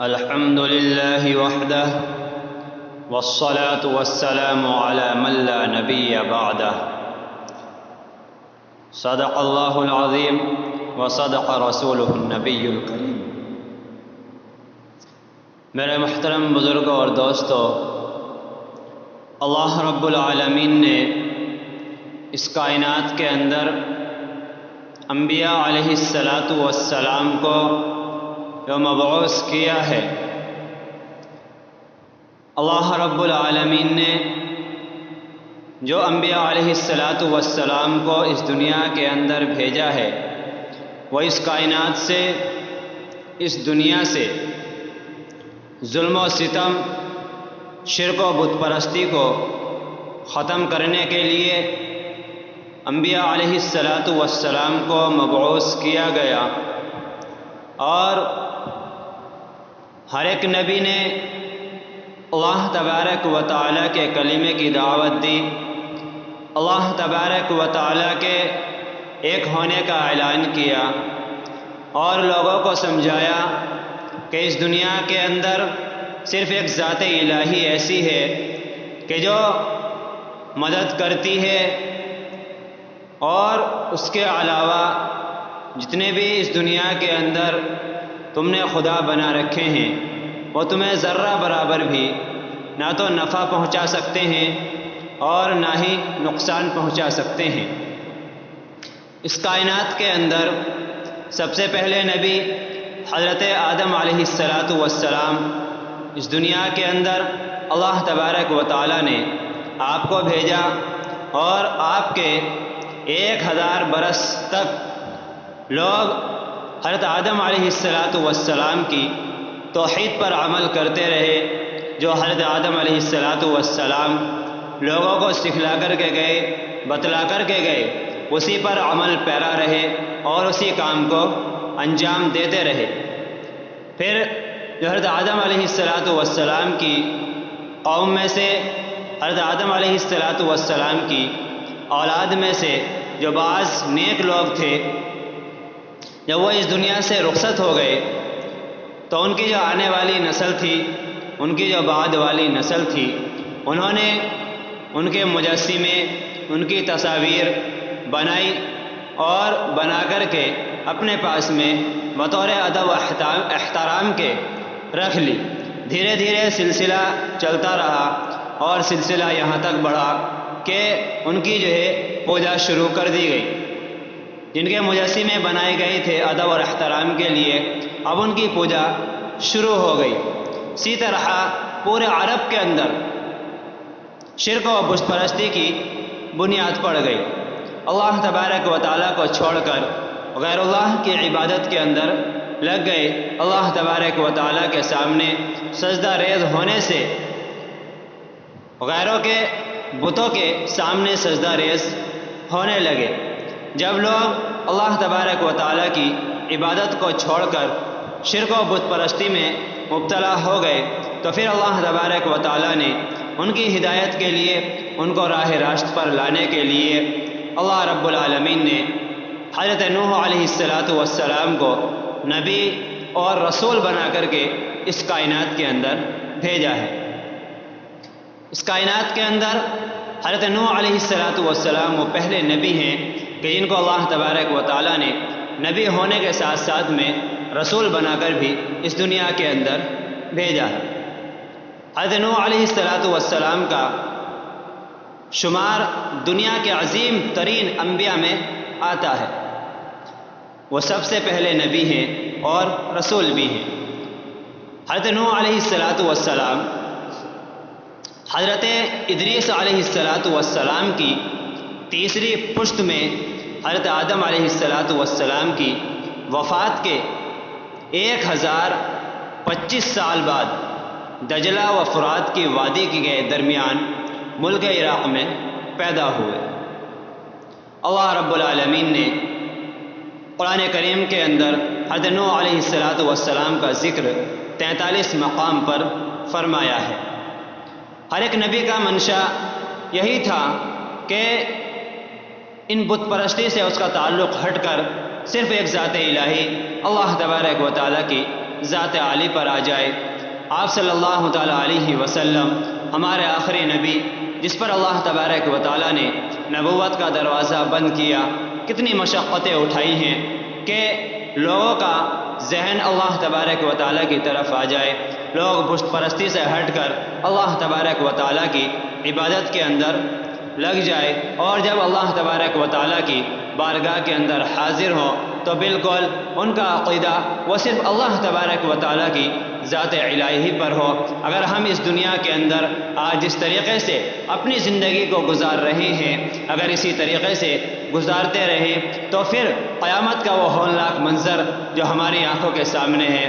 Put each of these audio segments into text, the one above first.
الحمد لله وحده والصلاة والسلام على من لا نبي بعده صدق الله العظيم وصدق رسوله النبي الكريم۔ میرے محترم بزرگوں اور دوستو، اللہ رب العالمین نے اس کائنات کے اندر انبیاء علیہ السلام کو جو مبعوث کیا ہے، اللہ رب العالمین نے جو انبیاء علیہ السلام کو اس دنیا کے اندر بھیجا ہے، وہ اس کائنات سے، اس دنیا سے ظلم و ستم، شرک و بت پرستی کو ختم کرنے کے لیے انبیاء علیہ السلام کو مبعوث کیا گیا، اور ہر ایک نبی نے اللہ تبارک و تعالیٰ کے کلمے کی دعوت دی، اللہ تبارک و تعالیٰ کے ایک ہونے کا اعلان کیا، اور لوگوں کو سمجھایا کہ اس دنیا کے اندر صرف ایک ذات الہی ایسی ہے کہ جو مدد کرتی ہے، اور اس کے علاوہ جتنے بھی اس دنیا کے اندر تم نے خدا بنا رکھے ہیں، وہ تمہیں ذرہ برابر بھی نہ تو نفع پہنچا سکتے ہیں اور نہ ہی نقصان پہنچا سکتے ہیں۔ اس کائنات کے اندر سب سے پہلے نبی حضرت آدم علیہ السلام اس دنیا کے اندر اللہ تبارک و تعالیٰ نے آپ کو بھیجا، اور آپ کے 1000 برس تک لوگ حضرت آدم علیہ السلام کی توحید پر عمل کرتے رہے، جو حضرت آدم علیہ السلام لوگوں کو سکھلا کر کے گئے، بتلا کر کے گئے، اسی پر عمل پیرا رہے اور اسی کام کو انجام دیتے رہے۔ پھر جو حضرت آدم علیہ السلام کی قوم میں سے، حضرت آدم علیہ السلام کی اولاد میں سے جو بعض نیک لوگ تھے، جب وہ اس دنیا سے رخصت ہو گئے تو ان کی جو آنے والی نسل تھی، ان کی جو بعد والی نسل تھی، انہوں نے ان کے مجسمے، ان کی تصاویر بنائی، اور بنا کر کے اپنے پاس میں بطور ادب و احترام کے رکھ لی۔ دھیرے دھیرے سلسلہ چلتا رہا، اور سلسلہ یہاں تک بڑھا کہ ان کی جو ہے پوجا شروع کر دی گئی۔ جن کے مجسمے بنائے گئے تھے ادب اور احترام کے لیے، اب ان کی پوجا شروع ہو گئی۔ اسی طرح پورے عرب کے اندر شرک و بت پرستی کی بنیاد پڑ گئی۔ اللہ تبارک و تعالیٰ کو چھوڑ کر غیر اللہ کی عبادت کے اندر لگ گئے، اللہ تبارک و تعالیٰ کے سامنے سجدہ ریز ہونے سے غیروں کے بتوں کے سامنے سجدہ ریز ہونے لگے۔ جب لوگ اللہ تبارک و تعالیٰ کی عبادت کو چھوڑ کر شرک و بت پرستی میں مبتلا ہو گئے، تو پھر اللہ تبارک و تعالیٰ نے ان کی ہدایت کے لیے، ان کو راہ راست پر لانے کے لیے، اللہ رب العالمین نے حضرت نوح علیہ السلام کو نبی اور رسول بنا کر کے اس کائنات کے اندر بھیجا ہے۔ اس کائنات کے اندر حضرت نوح علیہ السلام وہ پہلے نبی ہیں کہ جن کو اللہ تبارک و تعالیٰ نے نبی ہونے کے ساتھ ساتھ میں رسول بنا کر بھی اس دنیا کے اندر بھیجا ہے۔ حضرت نوح علیہ السلام کا شمار دنیا کے عظیم ترین انبیاء میں آتا ہے۔ وہ سب سے پہلے نبی ہیں اور رسول بھی ہیں۔ حضرت نوح علیہ السلام حضرت ادریس علیہ السلام کی تیسری پشت میں حضرت آدم علیہ السلام کی وفات کے 1025 سال بعد دجلہ و فرات کی وادی کے درمیان ملک عراق میں پیدا ہوئے۔ اللہ رب العالمین نے قرآن کریم کے اندر حضرت نوح علیہ السلام کا ذکر 43 مقام پر فرمایا ہے۔ ہر ایک نبی کا منشا یہی تھا کہ ان بت پرستی سے اس کا تعلق ہٹ کر صرف ایک ذات الہی اللہ تبارک و تعالیٰ کی ذات عالی پر آ جائے۔ آپ صلی اللہ تعالیٰ علیہ وسلم ہمارے آخری نبی، جس پر اللہ تبارک و تعالیٰ نے نبوت کا دروازہ بند کیا، کتنی مشقتیں اٹھائی ہیں کہ لوگوں کا ذہن اللہ تبارک و تعالیٰ کی طرف آ جائے، لوگ بت پرستی سے ہٹ کر اللہ تبارک و تعالیٰ کی عبادت کے اندر لگ جائے، اور جب اللہ تبارک و تعالیٰ کی بارگاہ کے اندر حاضر ہو تو بالکل ان کا عقیدہ وہ صرف اللہ تبارک و تعالیٰ کی ذات الہی پر ہو۔ اگر ہم اس دنیا کے اندر آج جس طریقے سے اپنی زندگی کو گزار رہے ہیں، اگر اسی طریقے سے گزارتے رہیں تو پھر قیامت کا وہ ہولناک منظر جو ہماری آنکھوں کے سامنے ہے،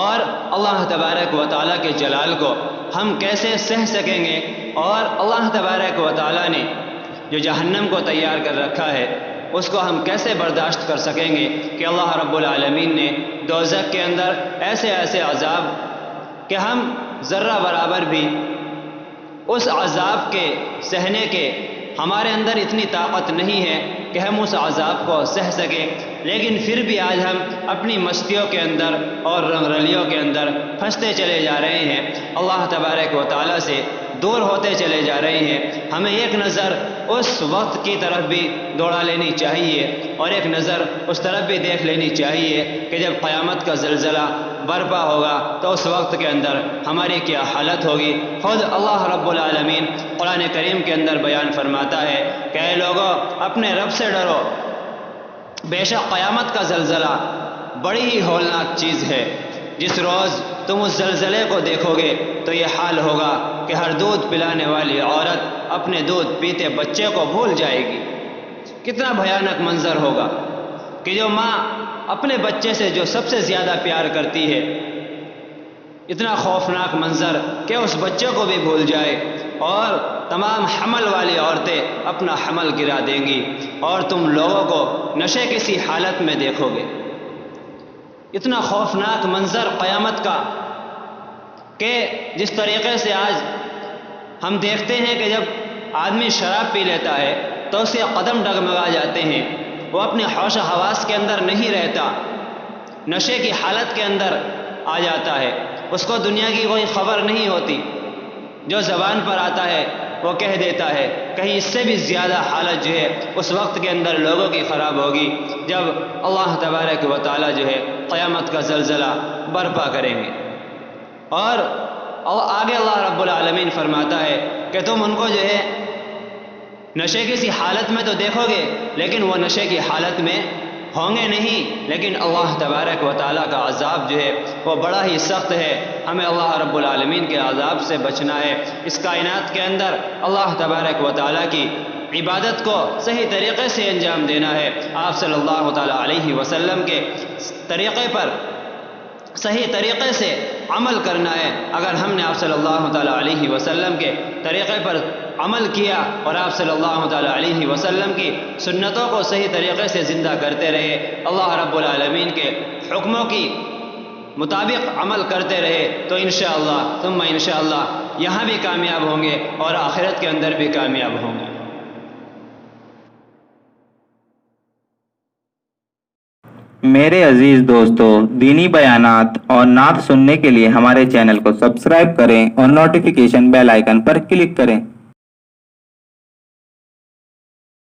اور اللہ تبارک و تعالیٰ کے جلال کو ہم کیسے سہ سکیں گے، اور اللہ تبارک و تعالیٰ نے جو جہنم کو تیار کر رکھا ہے اس کو ہم کیسے برداشت کر سکیں گے کہ اللہ رب العالمین نے دوزخ کے اندر ایسے ایسے عذاب کہ ہم ذرہ برابر بھی اس عذاب کے سہنے کے ہمارے اندر اتنی طاقت نہیں ہے کہ ہم اس عذاب کو سہ سکیں، لیکن پھر بھی آج ہم اپنی مستیوں کے اندر اور رنگ رلیوں کے اندر پھنستے چلے جا رہے ہیں، اللہ تبارک و تعالیٰ سے دور ہوتے چلے جا رہے ہیں۔ ہمیں ایک نظر اس وقت کی طرف بھی دوڑا لینی چاہیے، اور ایک نظر اس طرف بھی دیکھ لینی چاہیے کہ جب قیامت کا زلزلہ برپا ہوگا تو اس وقت کے اندر ہماری کیا حالت ہوگی۔ خود اللہ رب العالمین قرآن کریم کے اندر بیان فرماتا ہے کہ اے لوگو اپنے رب سے ڈرو، بے شک قیامت کا زلزلہ بڑی ہی ہولناک چیز ہے۔ جس روز تم اس زلزلے کو دیکھو گے تو یہ حال ہوگا کہ ہر دودھ پلانے والی عورت اپنے دودھ پیتے بچے کو بھول جائے گی۔ کتنا بھیانک منظر ہوگا کہ جو ماں اپنے بچے سے جو سب سے زیادہ پیار کرتی ہے، اتنا خوفناک منظر کہ اس بچے کو بھی بھول جائے، اور تمام حمل والی عورتیں اپنا حمل گرا دیں گی، اور تم لوگوں کو نشے کسی حالت میں دیکھو گے۔ اتنا خوفناک منظر قیامت کا کہ جس طریقے سے آج ہم دیکھتے ہیں کہ جب آدمی شراب پی لیتا ہے تو اس کے قدم ڈگمگا جاتے ہیں، وہ اپنے ہوش و حواس کے اندر نہیں رہتا، نشے کی حالت کے اندر آ جاتا ہے، اس کو دنیا کی کوئی خبر نہیں ہوتی، جو زبان پر آتا ہے وہ کہہ دیتا ہے۔ کہیں اس سے بھی زیادہ حالت جو ہے اس وقت کے اندر لوگوں کی خراب ہوگی جب اللہ تبارک و تعالیٰ جو ہے قیامت کا زلزلہ برپا کریں گے۔ اور آگے اللہ رب العالمین فرماتا ہے کہ تم ان کو جو ہے نشے کی سی حالت میں تو دیکھو گے، لیکن وہ نشے کی حالت میں ہوں گے نہیں، لیکن اللہ تبارک و تعالیٰ کا عذاب جو ہے وہ بڑا ہی سخت ہے۔ ہمیں اللہ رب العالمین کے عذاب سے بچنا ہے۔ اس کائنات کے اندر اللہ تبارک و تعالیٰ کی عبادت کو صحیح طریقے سے انجام دینا ہے، آپ صلی اللہ تعالیٰ علیہ وسلم کے طریقے پر صحیح طریقے سے عمل کرنا ہے۔ اگر ہم نے آپ صلی اللہ تعالیٰ علیہ وسلم کے طریقے پر عمل کیا اور آپ صلی اللہ تعالیٰ علیہ وسلم کی سنتوں کو صحیح طریقے سے زندہ کرتے رہے، اللہ رب العالمین کے حکموں کی مطابق عمل کرتے رہے، تو انشاءاللہ ثم انشاءاللہ یہاں بھی کامیاب ہوں گے اور آخرت کے اندر بھی کامیاب ہوں گے۔ میرے عزیز دوستو، دینی بیانات اور نعت سننے کے لیے ہمارے چینل کو سبسکرائب کریں اور نوٹیفیکیشن بیل آئیکن پر کلک کریں۔